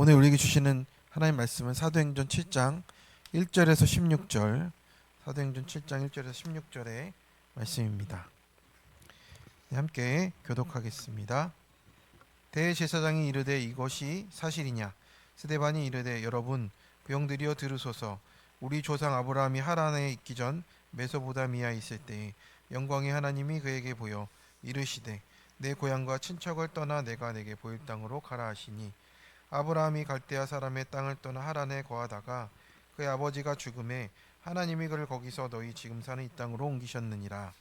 오늘 우리에게 주시는 하나님 말씀은 사도행전 7장 1절에서 16절, 사도행전 7장 1절에서 16절의 말씀입니다. 네, 함께 교독하겠습니다. 대제사장이 이르되 이것이 사실이냐? 스데반이 이르되 여러분 병들이여 들으소서. 우리 조상 아브라함이 하란에 있기 전 메소포다미아에 있을 때에 영광의 하나님이 그에게 보여 이르시되 내 고향과 친척을 떠나 내가 내게 보일 땅으로 가라 하시니 아브라함이 갈대아 사람의 땅을 떠나 하란에 거하다가 그의 아버지가 죽음에 하나님이 그를 거기서 너희 지금 사는 이 땅으로 옮기셨느니라.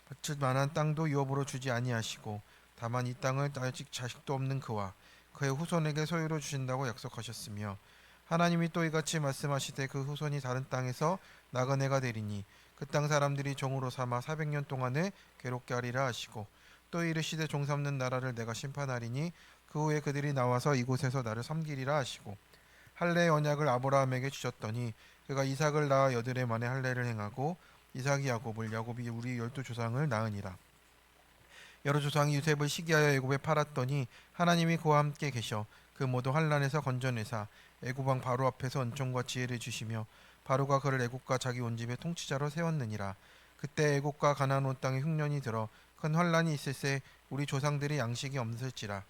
바칠 만한 땅도 유업으로 주지 아니하시고 다만 이 땅을 아직 자식도 없는 그와 그의 후손에게 소유로 주신다고 약속하셨으며 하나님이 또 이같이 말씀하시되 그 후손이 다른 땅에서 나그네가 되리니 그 땅 사람들이 종으로 삼아 400년 동안에 괴롭게 하리라 하시고 또 이르시되 종 삼는 나라를 내가 심판하리니 그 후에 그들이 나와서 이곳에서 나를 섬기리라 하시고 할례의 언약을 아브라함에게 주셨더니 그가 이삭을 낳아 8해 만에 할례를 행하고 이삭이 야곱을 야곱이 우리 12조상을 낳으니라. 여러 조상이 요셉을 시기하여 애굽에 팔았더니 하나님이 그와 함께 계셔 그 모두 환난에서 건져내사 애굽 왕 바로 앞에서 은총과 지혜를 주시며 바로가 그를 애굽과 자기 온 집의 통치자로 세웠느니라. 그때 애굽과 가나안 온 땅에 흉년이 들어 큰 환난이 있을새 우리 조상들이 양식이 없을지라.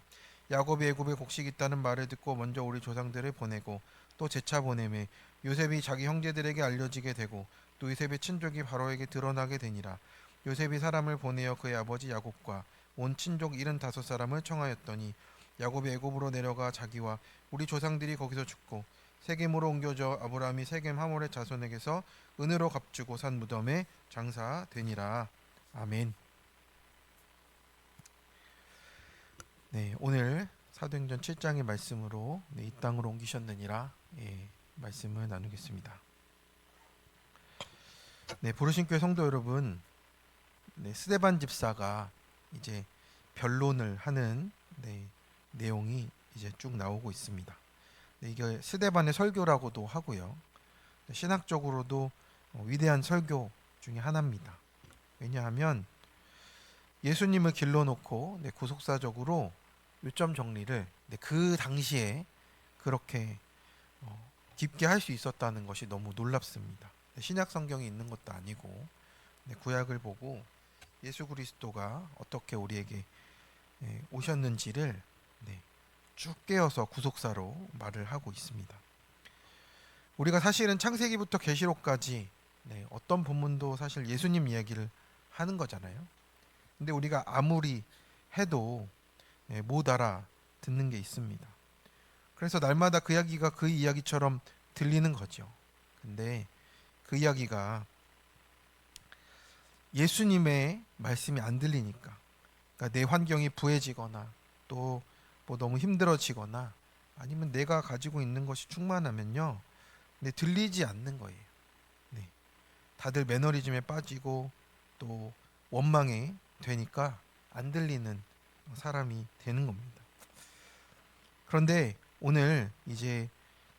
야곱이 애굽에 곡식이 있다는 말을 듣고 먼저 우리 조상들을 보내고 또 재차 보내매 요셉이 자기 형제들에게 알려지게 되고 또 요셉의 친족이 바로에게 드러나게 되니라. 요셉이 사람을 보내어 그의 아버지 야곱과 온 친족 75사람을 청하였더니 야곱이 애굽으로 내려가 자기와 우리 조상들이 거기서 죽고 세겜으로 옮겨져 아브라함이 세겜 하몰의 자손에게서 은으로 값주고 산 무덤에 장사되니라. 아멘. 네, 오늘 사도행전 7장의 말씀으로 이 땅으로 옮기셨느니라 말씀을 나누겠습니다. 네, 부르신 교회 성도 여러분, 스데반 집사가 이제 변론을 하는 내용이 이제 쭉 나오고 있습니다. 이게 스데반의 설교라고도 하고요. 신학적으로도 위대한 설교 중에 하나입니다. 왜냐하면 예수님을 길러놓고 구속사적으로 요점 정리를 그 당시에 그렇게 깊게 할 수 있었다는 것이 너무 놀랍습니다. 신약 성경이 있는 것도 아니고 구약을 보고 예수 그리스도가 어떻게 우리에게 오셨는지를 쭉 깨어서 구속사로 말을 하고 있습니다. 우리가 사실은 창세기부터 계시록까지 어떤 본문도 사실 예수님 이야기를 하는 거잖아요. 근데 우리가 아무리 해도 못 알아듣는 게 있습니다. 그래서 날마다 그 이야기가 그 이야기처럼 들리는 거죠. 근데 그 이야기가 예수님의 말씀이 안 들리니까, 그러니까 내 환경이 부해지거나 또 뭐 너무 힘들어지거나 아니면 내가 가지고 있는 것이 충만하면요, 들리지 않는 거예요. 다들 매너리즘에 빠지고 또 원망에 되니까 안 들리는 사람이 되는 겁니다. 그런데 오늘 이제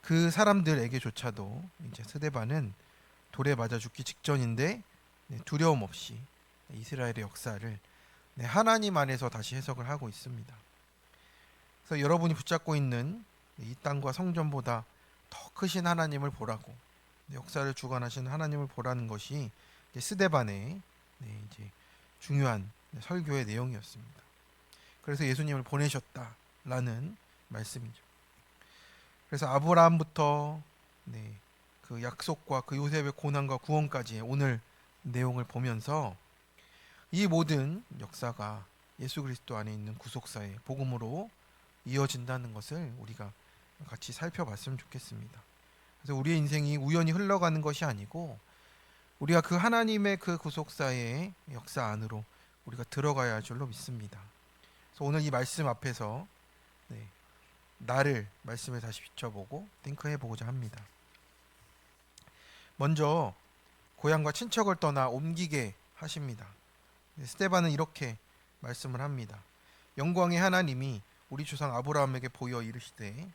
그 사람들에게조차도 이제 스데반은 돌에 맞아 죽기 직전인데 두려움 없이 이스라엘의 역사를 하나님 안에서 다시 해석을 하고 있습니다. 그래서 여러분이 붙잡고 있는 이 땅과 성전보다 더 크신 하나님을 보라고, 역사를 주관하시는 하나님을 보라는 것이 스데반의 이제 중요한 설교의 내용이었습니다. 그래서 예수님을 보내셨다라는 말씀이죠. 그래서 아브라함부터 그 약속과 그 요셉의 고난과 구원까지의 오늘 내용을 보면서 이 모든 역사가 예수 그리스도 안에 있는 구속사의 복음으로 이어진다는 것을 우리가 같이 살펴봤으면 좋겠습니다. 그래서 우리의 인생이 우연히 흘러가는 것이 아니고 우리가 그 하나님의 그 구속사의 역사 안으로 우리가 들어가야 할 줄로 믿습니다. 그래서 오늘 이 말씀 앞에서 나를 말씀에 다시 비춰보고 띵크해보고자 합니다. 먼저 고향과 친척을 떠나 옮기게 하십니다. 스데반은 이렇게 말씀을 합니다. 영광의 하나님이 우리 조상 아브라함에게 보여 이르시되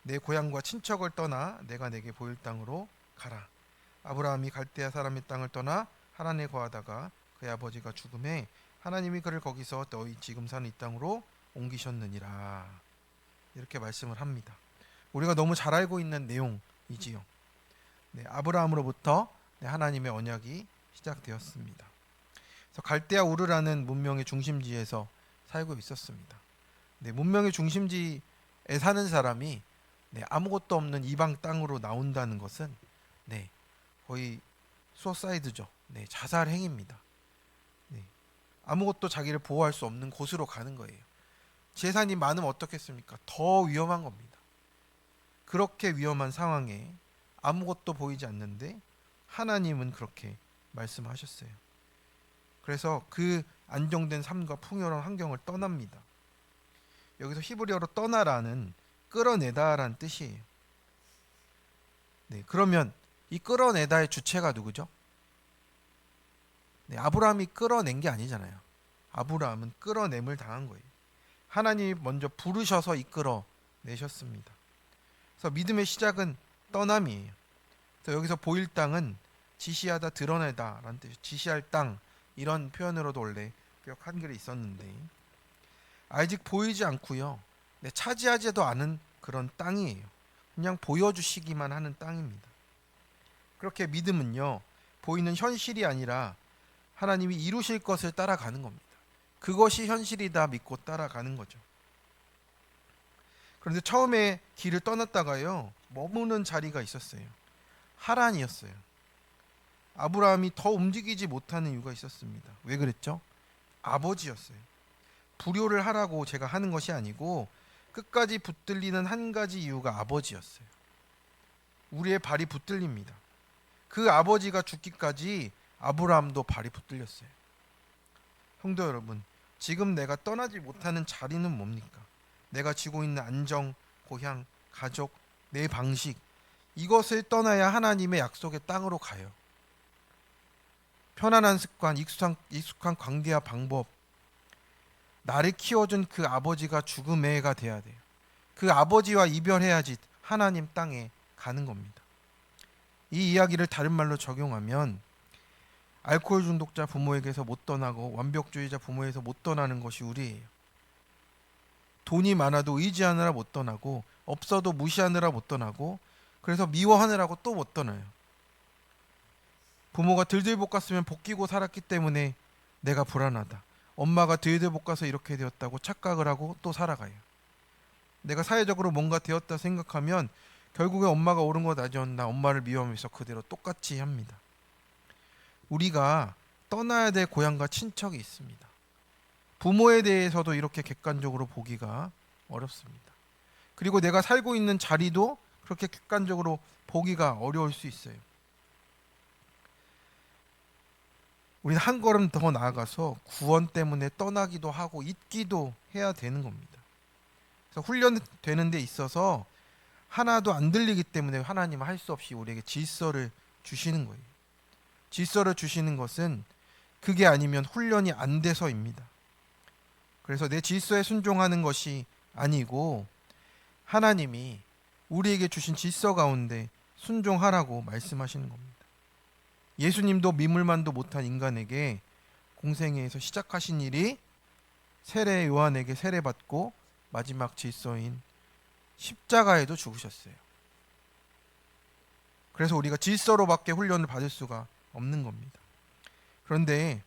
내 고향과 친척을 떠나 내가 내게 보일 땅으로 가라. 아브라함이 갈대아 사람의 땅을 떠나 하란에 거하다가 그의 아버지가 죽음에 하나님이 그를 거기서 너희 지금 사는 이 땅으로 옮기셨느니라. 이렇게 말씀을 합니다. 우리가 너무 잘 알고 있는 내용이지요. 네, 아브라함으로부터 하나님의 언약이 시작되었습니다. 그래서 갈대아 우르라는 문명의 중심지에서 살고 있었습니다. 네, 문명의 중심지에 사는 사람이 아무것도 없는 이방 땅으로 나온다는 것은 거의 수어사이드죠. 자살 행위입니다. 아무것도 자기를 보호할 수 없는 곳으로 가는 거예요. 재산이 많으면 어떻겠습니까? 더 위험한 겁니다. 그렇게 위험한 상황에 아무것도 보이지 않는데 하나님은 그렇게 말씀하셨어요. 그래서 그 안정된 삶과 풍요로운 환경을 떠납니다. 여기서 히브리어로 떠나라는 끌어내다라는 뜻이에요. 그러면 이 끌어내다의 주체가 누구죠? 아브라함이 끌어낸 게 아니잖아요. 아브라함은 끌어냄을 당한 거예요. 하나님이 먼저 부르셔서 이끌어 내셨습니다. 그래서 믿음의 시작은 떠남이에요. 그래서 여기서 보일 땅은 지시하다, 드러내다라는 뜻, 지시할 땅 이런 표현으로도 원래 구약 한글에 있었는데 아직 보이지 않고요. 차지하지도 않은 그런 땅이에요. 그냥 보여주시기만 하는 땅입니다. 그렇게 믿음은요, 보이는 현실이 아니라 하나님이 이루실 것을 따라가는 겁니다. 그것이 현실이다 믿고 따라가는 거죠. 그런데 처음에 길을 떠났다가요, 머무는 자리가 있었어요. 하란이었어요. 아브라함이 더 움직이지 못하는 이유가 있었습니다. 왜 그랬죠? 아버지였어요. 불효를 하라고 제가 하는 것이 아니고 끝까지 붙들리는 한 가지 이유가 아버지였어요. 우리의 발이 붙들립니다. 그 아버지가 죽기까지 아브라함도 발이 붙들렸어요. 성도 여러분, 지금 내가 떠나지 못하는 자리는 뭡니까? 내가 지고 있는 안정, 고향, 가족, 내 방식, 이것을 떠나야 하나님의 약속의 땅으로 가요. 편안한 습관, 익숙한 관계와 방법, 나를 키워준 그 아버지가 죽음에가 돼야 돼요. 그 아버지와 이별해야지 하나님 땅에 가는 겁니다. 이 이야기를 다른 말로 적용하면 알코올 중독자 부모에게서 못 떠나고 완벽주의자 부모에서 못 떠나는 것이 우리예요. 돈이 많아도 의지하느라 못 떠나고 없어도 무시하느라 못 떠나고 그래서 미워하느라고 또 못 떠나요. 부모가 들들 볶았으면 볶이고 살았기 때문에 내가 불안하다. 엄마가 들들 볶아서 이렇게 되었다고 착각을 하고 또 살아가요. 내가 사회적으로 뭔가 되었다 생각하면 결국에 엄마가 옳은 것 아니었나 엄마를 미워하면서 그대로 똑같이 합니다. 우리가 떠나야 될 고향과 친척이 있습니다. 부모에 대해서도 이렇게 객관적으로 보기가 어렵습니다. 그리고 내가 살고 있는 자리도 그렇게 객관적으로 보기가 어려울 수 있어요. 우리는 한 걸음 더 나아가서 구원 때문에 떠나기도 하고 잊기도 해야 되는 겁니다. 그래서 훈련되는 데 있어서 하나도 안 들리기 때문에 하나님은 할 수 없이 우리에게 질서를 주시는 거예요. 질서를 주시는 것은 그게 아니면 훈련이 안 돼서입니다. 그래서 내 질서에 순종하는 것이 아니고 하나님이 우리에게 주신 질서 가운데 순종하라고 말씀하시는 겁니다. 예수님도 미물만도 못한 인간에게 공생애에서 시작하신 일이 세례 요한에게 세례받고 마지막 질서인 십자가에도 죽으셨어요. 그래서 우리가 질서로밖에 훈련을 받을 수가 없는 겁니다. 그런데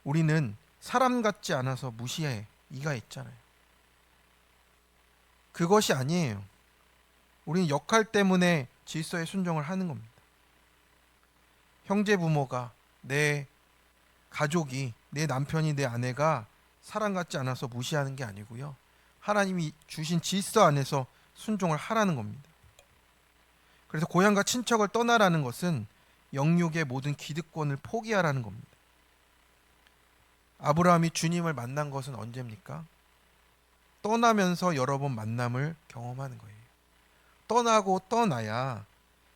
우리는 사람 같지 않아서 무시해 이가 있잖아요. 그것이 아니에요. 우리는 역할 때문에 질서에 순종을 하는 겁니다. 형제 부모가, 내 가족이, 내 남편이, 내 아내가 사람 같지 않아서 무시하는 게 아니고요. 하나님이 주신 질서 안에서 순종을 하라는 겁니다. 그래서 고향과 친척을 떠나라는 것은 영육의 모든 기득권을 포기하라는 겁니다. 아브라함이 주님을 만난 것은 언제입니까? 떠나면서 여러 번 만남을 경험하는 거예요. 떠나고 떠나야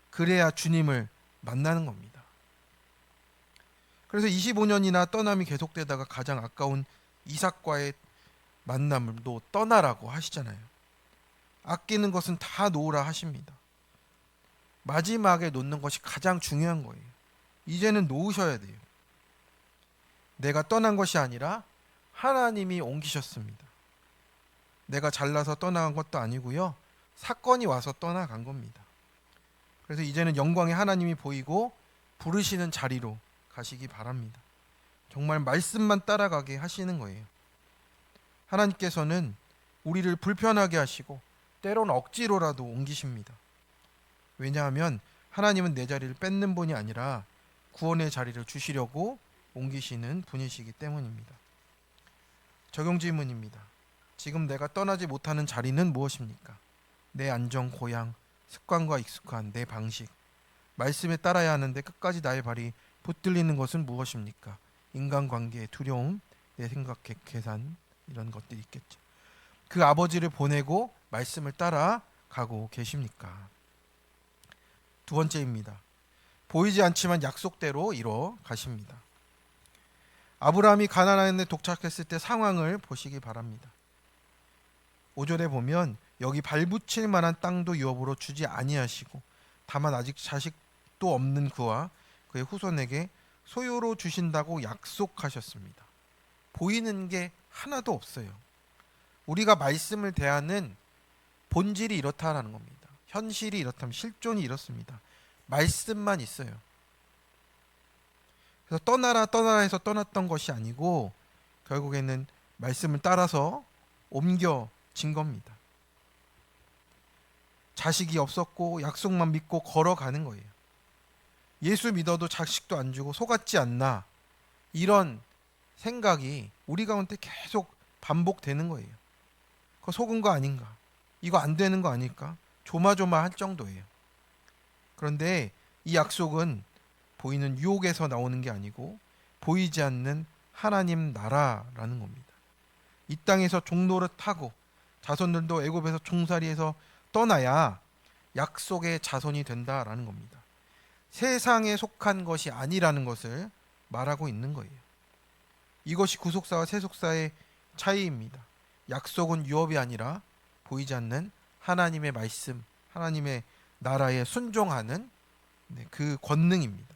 그래야 주님을 만나는 겁니다. 그래서 25년이나 떠남이 계속되다가 가장 아까운 이삭과의 만남도 떠나라고 하시잖아요. 아끼는 것은 다 놓으라 하십니다. 마지막에 놓는 것이 가장 중요한 거예요. 이제는 놓으셔야 돼요. 내가 떠난 것이 아니라 하나님이 옮기셨습니다. 내가 잘나서 떠나간 것도 아니고요. 사건이 와서 떠나간 겁니다. 그래서 이제는 영광의 하나님이 보이고 부르시는 자리로 가시기 바랍니다. 정말 말씀만 따라가게 하시는 거예요. 하나님께서는 우리를 불편하게 하시고 때론 억지로라도 옮기십니다. 왜냐하면 하나님은 내 자리를 뺏는 분이 아니라 구원의 자리를 주시려고 옮기시는 분이시기 때문입니다. 적용 질문입니다. 지금 내가 떠나지 못하는 자리는 무엇입니까? 내 안정, 고향, 습관과 익숙한 내 방식, 말씀에 따라야 하는데 끝까지 나의 발이 붙들리는 것은 무엇입니까? 인간관계, 두려움, 내 생각, 계산 이런 것들이 있겠죠. 그 아버지를 보내고 말씀을 따라 가고 계십니까? 두 번째입니다. 보이지 않지만 약속대로 이뤄 가십니다. 아브라함이 가나안에 도착했을 때 상황을 보시기 바랍니다. 5절에 보면 여기 발붙일 만한 땅도 유업으로 주지 아니하시고 다만 아직 자식도 없는 그와 그의 후손에게 소유로 주신다고 약속하셨습니다. 보이는 게 하나도 없어요. 우리가 말씀을 대하는 본질이 이렇다라는 겁니다. 현실이 이렇다면 실존이 이렇습니다. 말씀만 있어요. 그래서 떠나라 떠나라 해서 떠났던 것이 아니고 결국에는 말씀을 따라서 옮겨진 겁니다. 자식이 없었고 약속만 믿고 걸어가는 거예요. 예수 믿어도 자식도 안 주고 속았지 않나, 이런 생각이 우리 가운데 계속 반복되는 거예요. 그거 속은 거 아닌가, 이거 안 되는 거 아닐까, 조마조마할 정도예요. 그런데 이 약속은 보이는 유혹에서 나오는 게 아니고 보이지 않는 하나님 나라라는 겁니다. 이 땅에서 종노릇 하고 자손들도 애굽에서 종살이에서 떠나야 약속의 자손이 된다라는 겁니다. 세상에 속한 것이 아니라는 것을 말하고 있는 거예요. 이것이 구속사와 세속사의 차이입니다. 약속은 유업이 아니라 보이지 않는 하나님의 말씀, 하나님의 나라에 순종하는 그 권능입니다.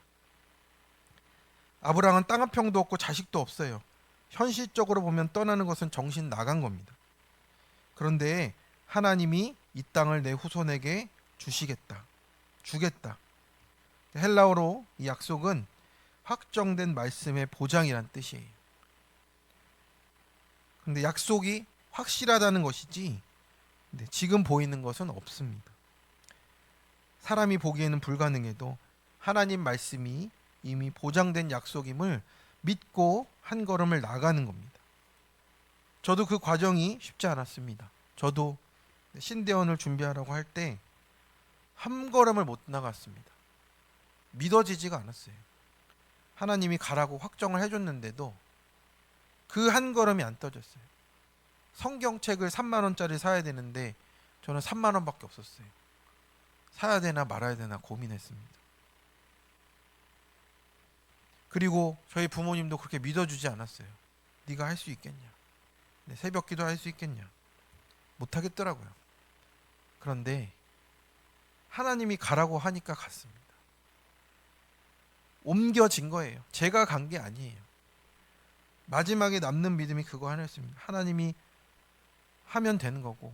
아브라함은 땅 한 평도 없고 자식도 없어요. 현실적으로 보면 떠나는 것은 정신 나간 겁니다. 그런데 하나님이 이 땅을 내 후손에게 주시겠다, 주겠다. 헬라어로 이 약속은 확정된 말씀의 보장이란 뜻이에요. 그런데 약속이 확실하다는 것이지 지금 보이는 것은 없습니다. 사람이 보기에는 불가능해도 하나님 말씀이 이미 보장된 약속임을 믿고 한 걸음을 나가는 겁니다. 저도 그 과정이 쉽지 않았습니다. 저도 신대원을 준비하라고 할 때 한 걸음을 못 나갔습니다. 믿어지지가 않았어요. 하나님이 가라고 확정을 해줬는데도 그 한 걸음이 안 떠졌어요. 성경책을 3만 원짜리 사야 되는데 저는 3만 원밖에 없었어요. 사야 되나 말아야 되나 고민했습니다. 그리고 저희 부모님도 그렇게 믿어주지 않았어요. 네가 할 수 있겠냐, 새벽 기도 할 수 있겠냐, 못하겠더라고요. 그런데 하나님이 가라고 하니까 갔습니다. 옮겨진 거예요. 제가 간 게 아니에요. 마지막에 남는 믿음이 그거 하나였습니다. 하나님이 하면 되는 거고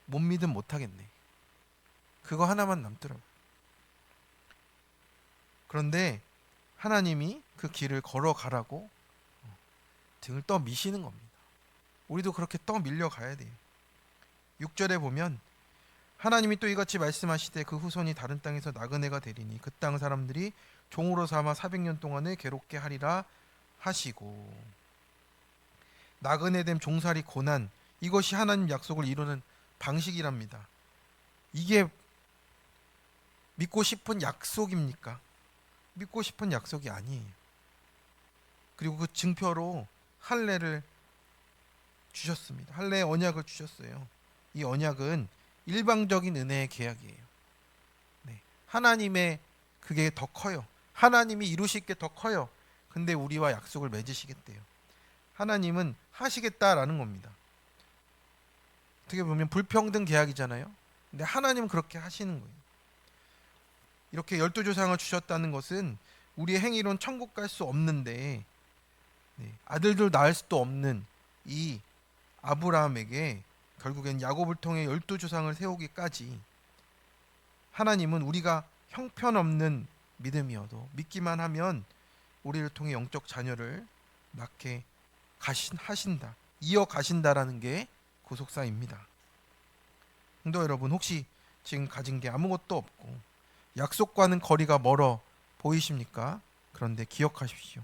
못 믿으면 못하겠네, 그거 하나만 남더라고요. 그런데 하나님이 그 길을 걸어가라고 등을 떠미시는 겁니다. 우리도 그렇게 떠밀려 가야 돼요. 6절에 보면 하나님이 또 이같이 말씀하시되 그 후손이 다른 땅에서 나그네가 되리니 그 땅 사람들이 종으로 삼아 400년 동안에 괴롭게 하리라 하시고, 나그네됨, 종살이, 고난, 이것이 하나님 약속을 이루는 방식이랍니다. 이게 믿고 싶은 약속입니까? 믿고 싶은 약속이 아니에요. 그리고 그 증표로 할례를 주셨습니다. 할례의 언약을 주셨어요. 이 언약은 일방적인 은혜의 계약이에요. 하나님의 그게 더 커요. 하나님이 이루실 게 더 커요. 근데 우리와 약속을 맺으시겠대요. 하나님은 하시겠다라는 겁니다. 어떻게 보면 불평등 계약이잖아요. 근데 하나님은 그렇게 하시는 거예요. 이렇게 12조상을 주셨다는 것은 우리의 행위로는 천국 갈 수 없는데 아들들 낳을 수도 없는 이 아브라함에게 결국엔 야곱을 통해 12조상을 세우기까지 하나님은 우리가 형편없는 믿음이어도 믿기만 하면 우리를 통해 영적 자녀를 낳게 하신다, 이어가신다라는 게 구속사입니다. 성도 여러분, 혹시 지금 가진 게 아무것도 없고 약속과는 거리가 멀어 보이십니까? 그런데 기억하십시오.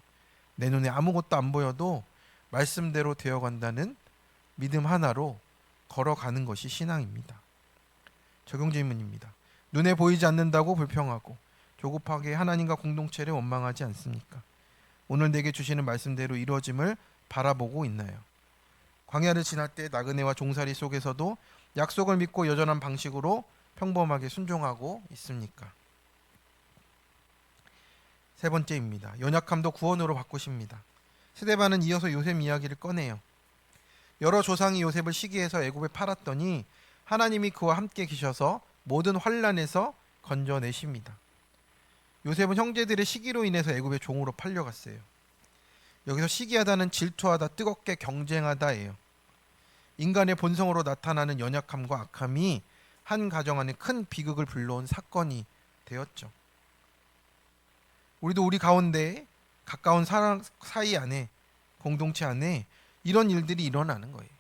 내 눈에 아무것도 안 보여도 말씀대로 되어간다는 믿음 하나로 걸어가는 것이 신앙입니다. 적용 질문입니다. 눈에 보이지 않는다고 불평하고 조급하게 하나님과 공동체를 원망하지 않습니까? 오늘 내게 주시는 말씀대로 이루어짐을 바라보고 있나요? 광야를 지날 때 나그네와 종살이 속에서도 약속을 믿고 여전한 방식으로 평범하게 순종하고 있습니까? 세 번째입니다. 연약함도 구원으로 바꾸십니다. 스데반은 이어서 요셉 이야기를 꺼내요. 여러 조상이 요셉을 시기해서 애굽에 팔았더니 하나님이 그와 함께 계셔서 모든 환난에서 건져내십니다. 요셉은 형제들의 시기로 인해서 애굽의 종으로 팔려갔어요. 여기서 시기하다는 질투하다, 뜨겁게 경쟁하다예요. 인간의 본성으로 나타나는 연약함과 악함이 한 가정 안에 큰 비극을 불러온 사건이 되었죠. 우리도 우리 가운데 가까운 사이 안에, 공동체 안에 이런 일들이 일어나는 거예요.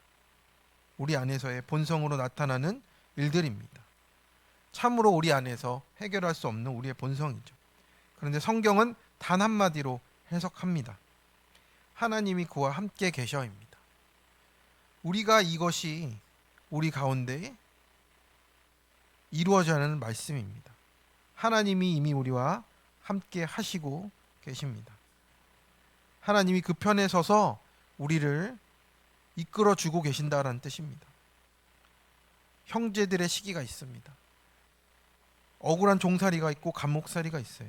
우리 안에서의 본성으로 나타나는 일들입니다. 참으로 우리 안에서 해결할 수 없는 우리의 본성이죠. 그런데 성경은 단 한마디로 해석합니다. 하나님이 그와 함께 계셔입니다. 우리가 이것이 우리 가운데 이루어져야 하는 말씀입니다. 하나님이 이미 우리와 함께 하시고 계십니다. 하나님이 그 편에 서서 우리를 이끌어주고 계신다라는 뜻입니다. 형제들의 시기가 있습니다. 억울한 종살이가 있고 감목살이가 있어요.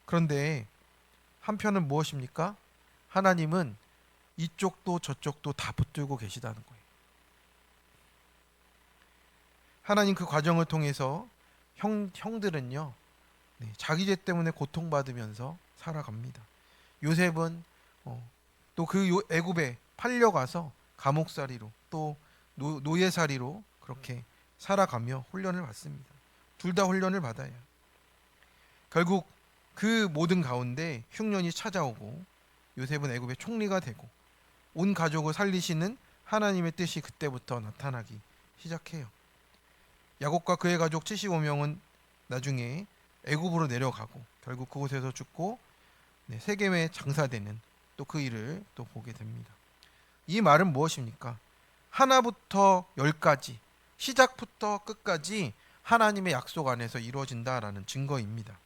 그런데 한편은 무엇입니까? 하나님은 이쪽도 저쪽도 다 붙들고 계시다는 거예요. 하나님 그 과정을 통해서 형들은요, 자기 죄 때문에 고통받으면서 살아갑니다. 요셉은 또 그 애굽에 팔려가서 감옥살이로 또 노예살이로 그렇게 살아가며 훈련을 받습니다. 둘 다 훈련을 받아요. 결국 그 모든 가운데 흉년이 찾아오고 요셉은 애굽의 총리가 되고 온 가족을 살리시는 하나님의 뜻이 그때부터 나타나기 시작해요. 야곱과 그의 가족 75명은 나중에 애굽으로 내려가고 결국 그곳에서 죽고 세겜에 장사되는 또 그 일을 또 보게 됩니다. 이 말은 무엇입니까? 하나부터 열까지, 시작부터 끝까지 하나님의 약속 안에서 이루어진다라는 증거입니다.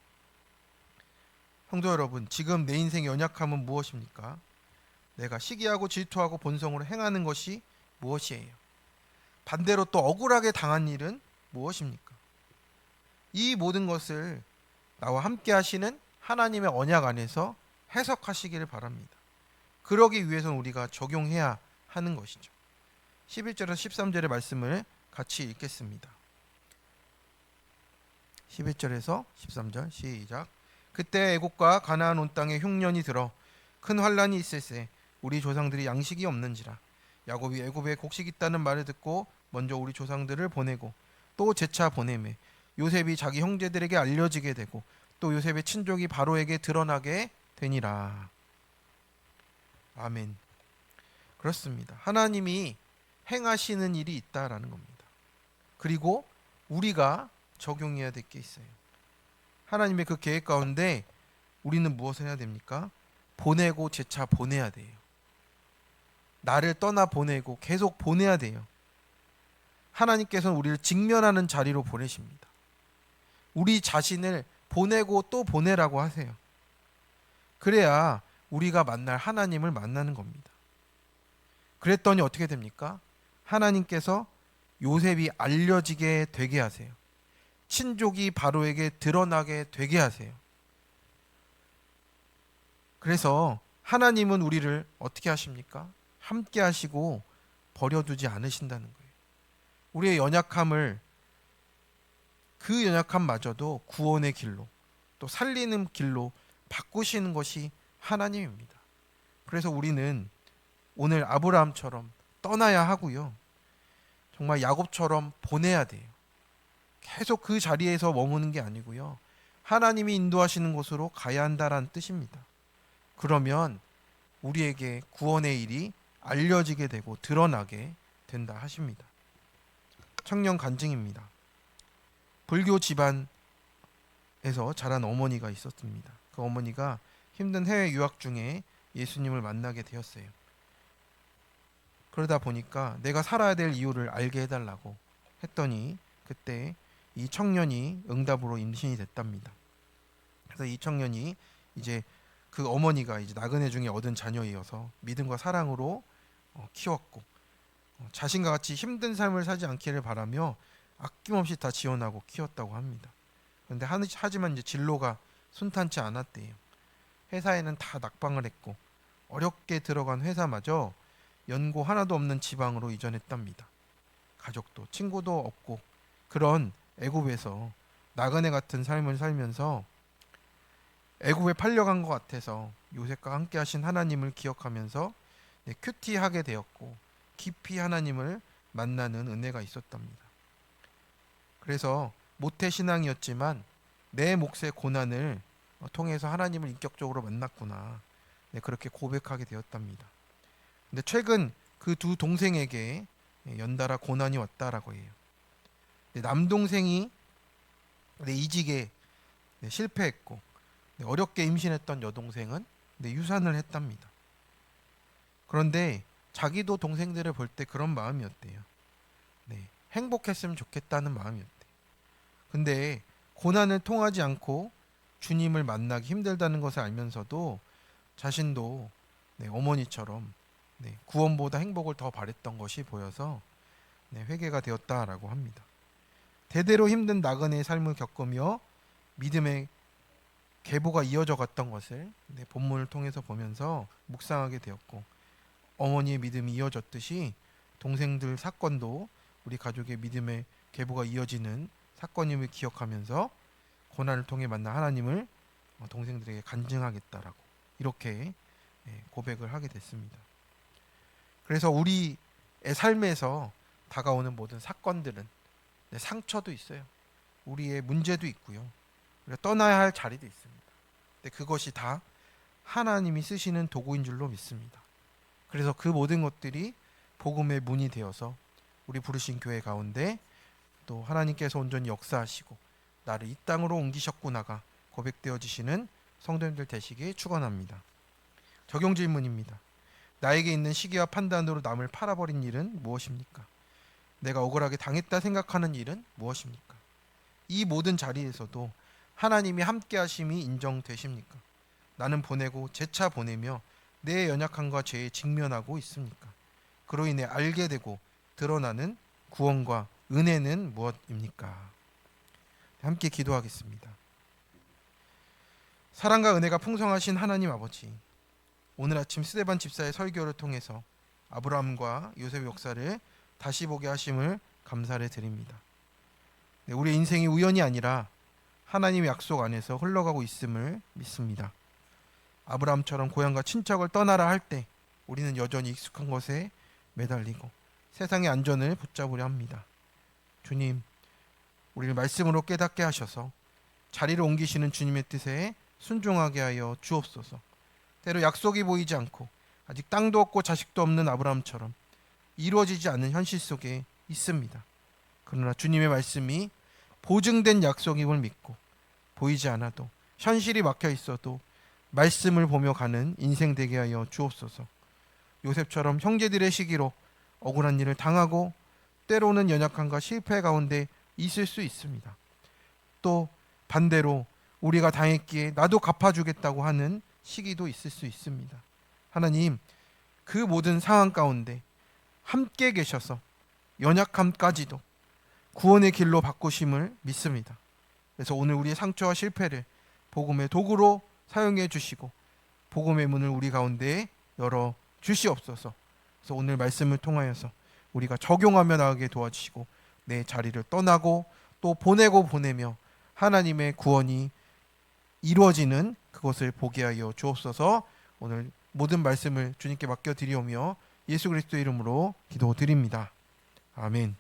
성도 여러분, 지금 내 인생의 연약함은 무엇입니까? 내가 시기하고 질투하고 본성으로 행하는 것이 무엇이에요? 반대로 또 억울하게 당한 일은 무엇입니까? 이 모든 것을 나와 함께 하시는 하나님의 언약 안에서 해석하시기를 바랍니다. 그러기 위해서는 우리가 적용해야 하는 것이죠. 11절에서 13절의 말씀을 같이 읽겠습니다. 11절에서 13절 시작. 그때 애국과 가나안 온 땅에 흉년이 들어 큰 환란이 있을세 우리 조상들이 양식이 없는지라. 야곱이 애굽에 곡식 있다는 말을 듣고 먼저 우리 조상들을 보내고 또 재차 보내매 요셉이 자기 형제들에게 알려지게 되고 또 요셉의 친족이 바로에게 드러나게 되니라. 아멘. 그렇습니다. 하나님이 행하시는 일이 있다라는 겁니다. 그리고 우리가 적용해야 될 게 있어요. 하나님의 그 계획 가운데 우리는 무엇을 해야 됩니까? 보내고 재차 보내야 돼요. 나를 떠나 보내고 계속 보내야 돼요. 하나님께서는 우리를 직면하는 자리로 보내십니다. 우리 자신을 보내고 또 보내라고 하세요. 그래야 우리가 만날 하나님을 만나는 겁니다. 그랬더니 어떻게 됩니까? 하나님께서 요셉이 알려지게 되게 하세요. 친족이 바로에게 드러나게 되게 하세요. 그래서 하나님은 우리를 어떻게 하십니까? 함께 하시고 버려두지 않으신다는 거예요. 우리의 연약함을, 그 연약함마저도 구원의 길로 또 살리는 길로 바꾸시는 것이 하나님입니다. 그래서 우리는 오늘 아브라함처럼 떠나야 하고요. 정말 야곱처럼 보내야 돼요. 계속 그 자리에서 머무는 게 아니고요. 하나님이 인도하시는 곳으로 가야 한다라는 뜻입니다. 그러면 우리에게 구원의 일이 알려지게 되고 드러나게 된다 하십니다. 청년 간증입니다. 불교 집안에서 자란 어머니가 있었습니다. 그 어머니가 힘든 해외 유학 중에 예수님을 만나게 되었어요. 그러다 보니까 내가 살아야 될 이유를 알게 해달라고 했더니 그때 이 청년이 응답으로 임신이 됐답니다. 그래서 이 청년이 이제 그 어머니가 이제 나그네 중에 얻은 자녀이어서 믿음과 사랑으로 키웠고 자신과 같이 힘든 삶을 살지 않기를 바라며 아낌없이 다 지원하고 키웠다고 합니다. 그런데 하지만 이제 진로가 순탄치 않았대요. 회사에는 다 낙방을 했고 어렵게 들어간 회사마저 연고 하나도 없는 지방으로 이전했답니다. 가족도 친구도 없고 그런 애굽에서 나그네 같은 삶을 살면서 애굽에 팔려간 것 같아서 요셉과 함께 하신 하나님을 기억하면서 큐티하게 되었고 깊이 하나님을 만나는 은혜가 있었답니다. 그래서 모태신앙이었지만 내 몫의 고난을 통해서 하나님을 인격적으로 만났구나, 그렇게 고백하게 되었답니다. 근데 최근 그 두 동생에게 연달아 고난이 왔다라고 해요. 남동생이 이직에 실패했고 어렵게 임신했던 여동생은 유산을 했답니다. 그런데 자기도 동생들을 볼 때 그런 마음이었대요. 행복했으면 좋겠다는 마음이었대요. 근데 고난을 통하지 않고 주님을 만나기 힘들다는 것을 알면서도 자신도 어머니처럼 구원보다 행복을 더 바랬던 것이 보여서 회개가 되었다라고 합니다. 대대로 힘든 나그네의 삶을 겪으며 믿음의 계보가 이어져 갔던 것을 본문을 통해서 보면서 묵상하게 되었고, 어머니의 믿음이 이어졌듯이 동생들 사건도 우리 가족의 믿음의 계보가 이어지는 사건임을 기억하면서 고난을 통해 만난 하나님을 동생들에게 간증하겠다라고 이렇게 고백을 하게 됐습니다. 그래서 우리의 삶에서 다가오는 모든 사건들은 상처도 있어요. 우리의 문제도 있고요. 우리가 떠나야 할 자리도 있습니다. 근데 그것이 다 하나님이 쓰시는 도구인 줄로 믿습니다. 그래서 그 모든 것들이 복음의 문이 되어서 우리 부르신 교회 가운데 또 하나님께서 온전히 역사하시고 나를 이 땅으로 옮기셨구나가 고백되어지시는 성도님들 되시길 축원합니다. 적용 질문입니다. 나에게 있는 시기와 판단으로 남을 팔아버린 일은 무엇입니까? 내가 억울하게 당했다 생각하는 일은 무엇입니까? 이 모든 자리에서도 하나님이 함께 하심이 인정되십니까? 나는 보내고 재차 보내며 내 연약함과 죄에 직면하고 있습니까? 그로 인해 알게 되고 드러나는 구원과 은혜는 무엇입니까? 함께 기도하겠습니다. 사랑과 은혜가 풍성하신 하나님 아버지, 오늘 아침 스데반 집사의 설교를 통해서 아브라함과 요셉의 역사를 다시 보게 하심을 감사를 드립니다. 우리의 인생이 우연이 아니라 하나님의 약속 안에서 흘러가고 있음을 믿습니다. 아브라함처럼 고향과 친척을 떠나라 할 때 우리는 여전히 익숙한 것에 매달리고 세상의 안전을 붙잡으려 합니다. 주님, 우리를 말씀으로 깨닫게 하셔서 자리를 옮기시는 주님의 뜻에 순종하게 하여 주옵소서. 때로 약속이 보이지 않고 아직 땅도 없고 자식도 없는 아브라함처럼 이루어지지 않는 현실 속에 있습니다. 그러나 주님의 말씀이 보증된 약속임을 믿고 보이지 않아도 현실이 막혀 있어도 말씀을 보며 가는 인생 되게 하여 주옵소서. 요셉처럼 형제들의 시기로 억울한 일을 당하고 때로는 연약함과 실패 가운데 있을 수 있습니다. 또 반대로 우리가 당했기에 나도 갚아주겠다고 하는 시기도 있을 수 있습니다. 하나님, 그 모든 상황 가운데 함께 계셔서 연약함까지도 구원의 길로 바꾸심을 믿습니다. 그래서 오늘 우리의 상처와 실패를 복음의 도구로 사용해 주시고 복음의 문을 우리 가운데 열어 주시옵소서. 그래서 오늘 말씀을 통하여서 우리가 적용하며 나가게 도와주시고 내 자리를 떠나고 또 보내며 하나님의 구원이 이루어지는 그것을 보게 하여 주옵소서. 오늘 모든 말씀을 주님께 맡겨드리오며 예수 그리스도의 이름으로 기도드립니다. 아멘.